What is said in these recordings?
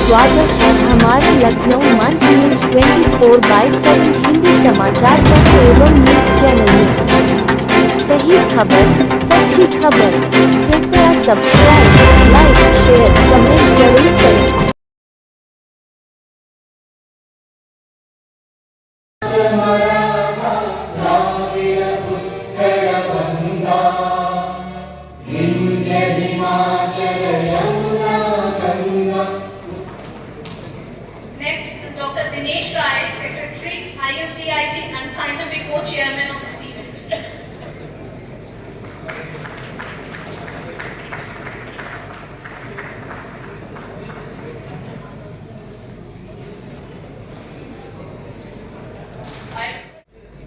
स्वागत है हमारे लखनऊ मंच न्यूज 24/7 हिंदी समाचार पत्र एवं न्यूज चैनल में। सही खबर, सच्ची खबर। कृपया सब्सक्राइब, लाइक, शेयर, कमेंट जरूर करें। Next is Dr. Dinesh Rai, Secretary, ISDIT and Scientific Co-Chairman of this event.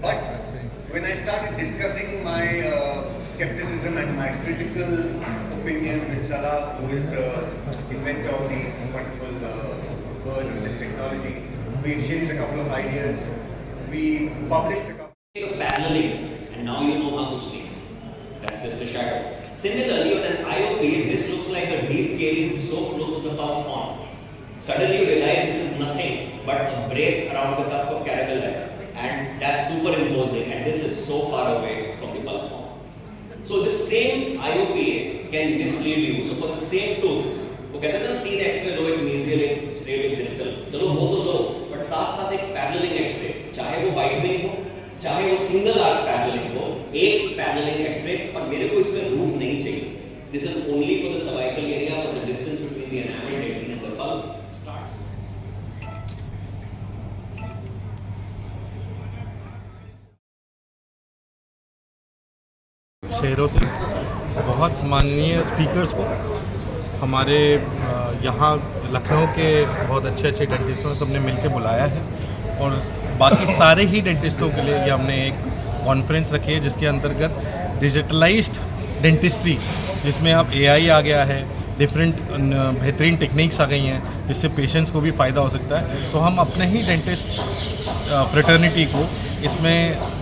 But when I started discussing my skepticism and my critical opinion with Salah, who is the inventor of these wonderful birds and this technology, we exchanged a couple of ideas. We published a couple. Paralleling, and now you know how to sleep. That's just a shadow. Similarly, with an IOP, this looks like a deep cave is so close to the top pond. Suddenly you realize this is nothing but a break around the cusp of Carabel, and that's superimposing, and this is so far away from the bulk pond. So this same IOPA can mislead you. So for the same tooth, वो कहते हैं ना 3 x ray लो, एक mesial, एक straight, एक distal, चलो वो तो लो, बट साथ साथ एक पैरेललिंग एक्सरे, चाहे वो वाइड में हो, चाहे वो सिंगल आर्च पैरेललिंग हो, एक पैरेललिंग एक्सरे, और मेरे को इसमें रूट नहीं चाहिए. This is only for the cervical area, for the distance between the enamel retina and the bulb. Start. शहरों से बहुत माननीय स्पीकर्स को, हमारे यहाँ लखनऊ के बहुत अच्छे डेंटिस्टों ने सबने मिलकर बुलाया है, और बाकी सारे ही डेंटिस्टों के लिए ये हमने एक कॉन्फ्रेंस रखी है जिसके अंतर्गत डिजिटलाइज्ड डेंटिस्ट्री, जिसमें अब AI आ गया है, डिफरेंट बेहतरीन टेक्निक्स आ गई हैं जिससे पेशेंट्स को भी फ़ायदा हो सकता है। तो हम अपने ही डेंटिस्ट फ्रेटर्निटी को इसमें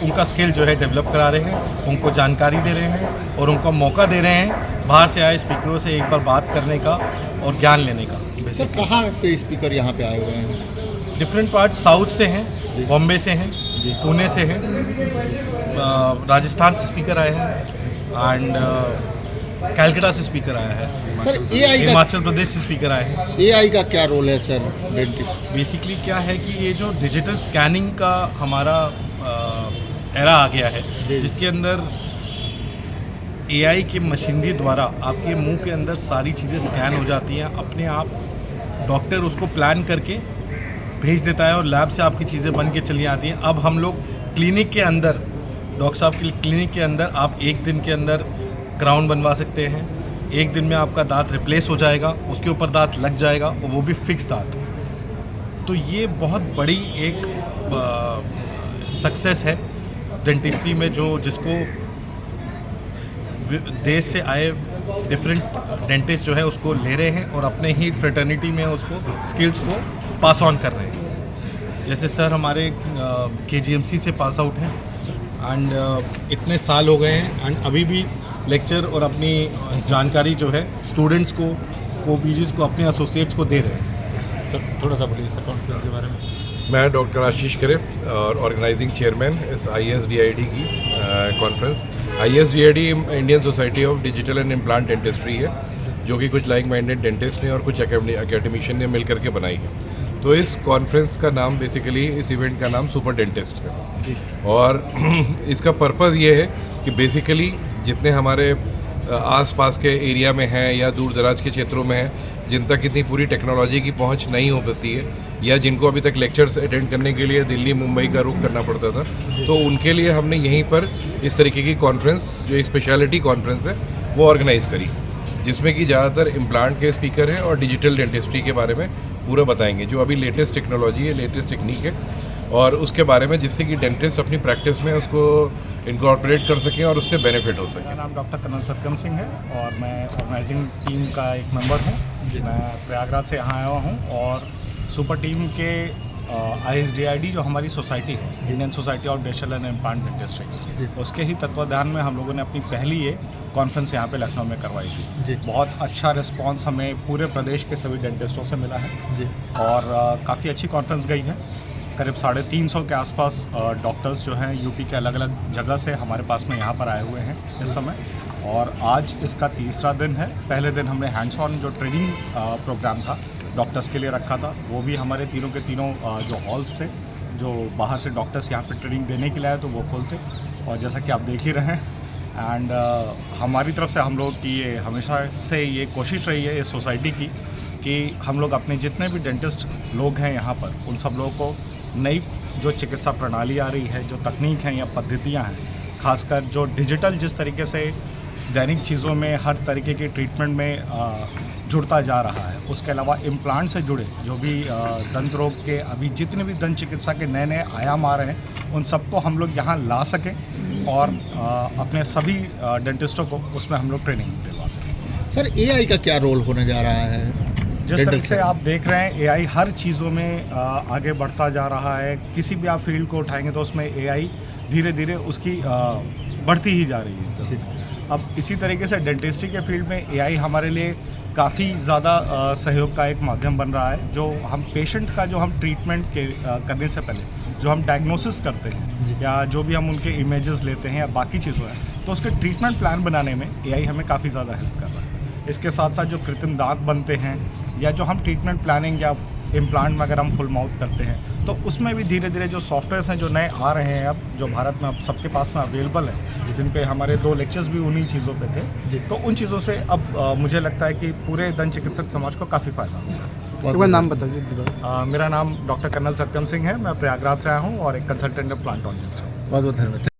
उनका स्किल जो है डेवलप करा रहे हैं, उनको जानकारी दे रहे हैं और उनको मौका दे रहे हैं बाहर से आए स्पीकरों से एक बार बात करने का और ज्ञान लेने का। सर कहाँ से स्पीकर यहाँ पे आए हुए हैं? डिफरेंट पार्ट, साउथ से हैं, बॉम्बे से हैं, पुणे से हैं, राजस्थान से स्पीकर आए हैं, एंड कैलकाटा से स्पीकर आया है, सर AI हिमाचल प्रदेश से स्पीकर आए हैं। AI का क्या रोल है सर डेंटिस्ट? बेसिकली क्या है कि ये जो डिजिटल स्कैनिंग का हमारा एरा आ गया है, जिसके अंदर AI की मशीनरी द्वारा आपके मुंह के अंदर सारी चीज़ें स्कैन हो जाती हैं, अपने आप डॉक्टर उसको प्लान करके भेज देता है और लैब से आपकी चीज़ें बन के चली आती हैं। अब हम लोग क्लिनिक के अंदर, डॉक्टर साहब की क्लिनिक के अंदर आप एक दिन के अंदर क्राउन बनवा सकते हैं, एक दिन में आपका दांत रिप्लेस हो जाएगा, उसके ऊपर दांत लग जाएगा और वो भी फिक्स दांत। तो ये बहुत बड़ी एक सक्सेस है डेंटिस्ट्री में, जिसको देश से आए डिफरेंट डेंटिस्ट जो है उसको ले रहे हैं और अपने ही फ्रेटर्निटी में उसको स्किल्स को पास ऑन कर रहे हैं। जैसे सर हमारे KGMC से पास आउट हैं, एंड इतने साल हो गए हैं, एंड अभी भी लेक्चर और अपनी जानकारी जो है स्टूडेंट्स को बीजीज को, अपने एसोसिएट्स को दे रहे हैं। सर थोड़ा सा बोलिए सर कॉन्फ्रेंस के बारे में। मैं डॉक्टर आशीष करे और ऑर्गेनाइजिंग चेयरमैन इस ISDIT की conference. ISDIT Indian society of digital and implant dentistry है, जो कि कुछ लाइक माइंडेड डेंटिस्ट ने और कुछ एकेडमिशियन ने मिल करके बनाई है। तो इस कॉन्फ्रेंस का नाम, बेसिकली इस इवेंट का नाम सुपर डेंटिस्ट है, और इसका पर्पज़ ये है कि बेसिकली जितने हमारे आसपास के एरिया में हैं या दूर दराज के क्षेत्रों में हैं, जिन तक इतनी पूरी टेक्नोलॉजी की पहुंच नहीं हो पाती है, या जिनको अभी तक लेक्चर्स अटेंड करने के लिए दिल्ली मुंबई का रुख करना पड़ता था, तो उनके लिए हमने यहीं पर इस तरीके की कॉन्फ्रेंस, जो एक स्पेशलिटी कॉन्फ्रेंस है, वो ऑर्गेनाइज़ करी, जिसमें कि ज़्यादातर इम्प्लांट के स्पीकर हैं और डिजिटल डेंटिस्ट्री के बारे में पूरा बताएंगे, जो अभी लेटेस्ट टेक्नोलॉजी है, लेटेस्ट टेक्निक है, और उसके बारे में, जिससे कि डेंटिस्ट अपनी प्रैक्टिस में उसको इनकॉर्पोरेट कर सकें और उससे बेनिफिट हो सके। मेरा नाम डॉक्टर कर्नल सत्यम सिंह है और मैं ऑर्गेनाइजिंग टीम का एक मेंबर हूँ। मैं प्रयागराज से यहाँ आया हूँ और सुपर टीम के ISDID जो हमारी सोसाइटी है, Indian society of dental and implant dentistry, उसके ही तत्वाधान में हम लोगों ने अपनी पहली ये कॉन्फ्रेंस यहाँ पे लखनऊ में करवाई थी। बहुत अच्छा रिस्पांस हमें पूरे प्रदेश के सभी डेंटिस्टों से मिला है और काफ़ी अच्छी कॉन्फ्रेंस गई है। करीब 350 के आसपास डॉक्टर्स जो हैं यूपी के अलग अलग जगह से हमारे पास में यहाँ पर आए हुए हैं इस समय, और आज इसका तीसरा दिन है। पहले दिन हमने हैंड्स ऑन जो ट्रेनिंग प्रोग्राम था डॉक्टर्स के लिए रखा था, वो भी हमारे तीनों के तीनों जो हॉल्स थे, जो बाहर से डॉक्टर्स यहाँ पे ट्रेनिंग देने के लिए आए तो वो फुल थे। और जैसा कि आप देख ही रहे हैं, एंड हमारी तरफ से हम लोग की ये हमेशा से ये कोशिश रही है इस सोसाइटी की कि हम लोग अपने जितने भी डेंटिस्ट लोग हैं यहाँ पर, उन सब लोगों को नई जो चिकित्सा प्रणाली आ रही है, जो तकनीक हैं या पद्धतियाँ हैं, खासकर जो डिजिटल जिस तरीके से दैनिक चीज़ों में हर तरीके की ट्रीटमेंट में जुड़ता जा रहा है, उसके अलावा इम्प्लांट से जुड़े जो भी दंत रोग के अभी जितने भी दंत चिकित्सा के नए नए आयाम आ रहे हैं, उन सबको हम लोग यहाँ ला सकें और अपने सभी डेंटिस्टों को उसमें हम लोग ट्रेनिंग दिलवा सकें। सर AI का क्या रोल होने जा रहा है? जिस तरीके से आप देख रहे हैं AI हर चीज़ों में आगे बढ़ता जा रहा है। किसी भी आप फील्ड को उठाएंगे तो उसमें AI धीरे धीरे उसकी बढ़ती ही जा रही है। अब इसी तरीके से डेंटिस्ट्री के फील्ड में AI हमारे लिए काफ़ी ज़्यादा सहयोग का एक माध्यम बन रहा है। जो हम पेशेंट का जो हम ट्रीटमेंट करने से पहले जो हम डायग्नोसिस करते हैं या जो भी हम उनके इमेजेस लेते हैं या बाकी चीज़ों हैं, तो उसके ट्रीटमेंट प्लान बनाने में AI हमें काफ़ी ज़्यादा हेल्प कर रहा है। इसके साथ साथ जो कृत्रिम दांत बनते हैं या जो हम ट्रीटमेंट प्लानिंग या इम्प्लांट में अगर हम फुल माउथ करते हैं, तो उसमें भी धीरे धीरे जो सॉफ्टवेयर्स हैं जो नए आ रहे हैं अब, जो भारत में अब सबके पास में अवेलेबल है, जिन पे हमारे 2 लेक्चर्स भी उन्हीं चीज़ों पे थे, तो उन चीज़ों से अब मुझे लगता है कि पूरे दंत चिकित्सक समाज को काफ़ी फायदा होगा। एक बार नाम बता दीजिए। मेरा नाम डॉक्टर कर्नल सत्यम सिंह है। मैं प्रयागराज से आया हूँ और एक कंसल्टेंट प्लांटोलॉजिस्ट हूँ। बहुत बहुत धन्यवाद।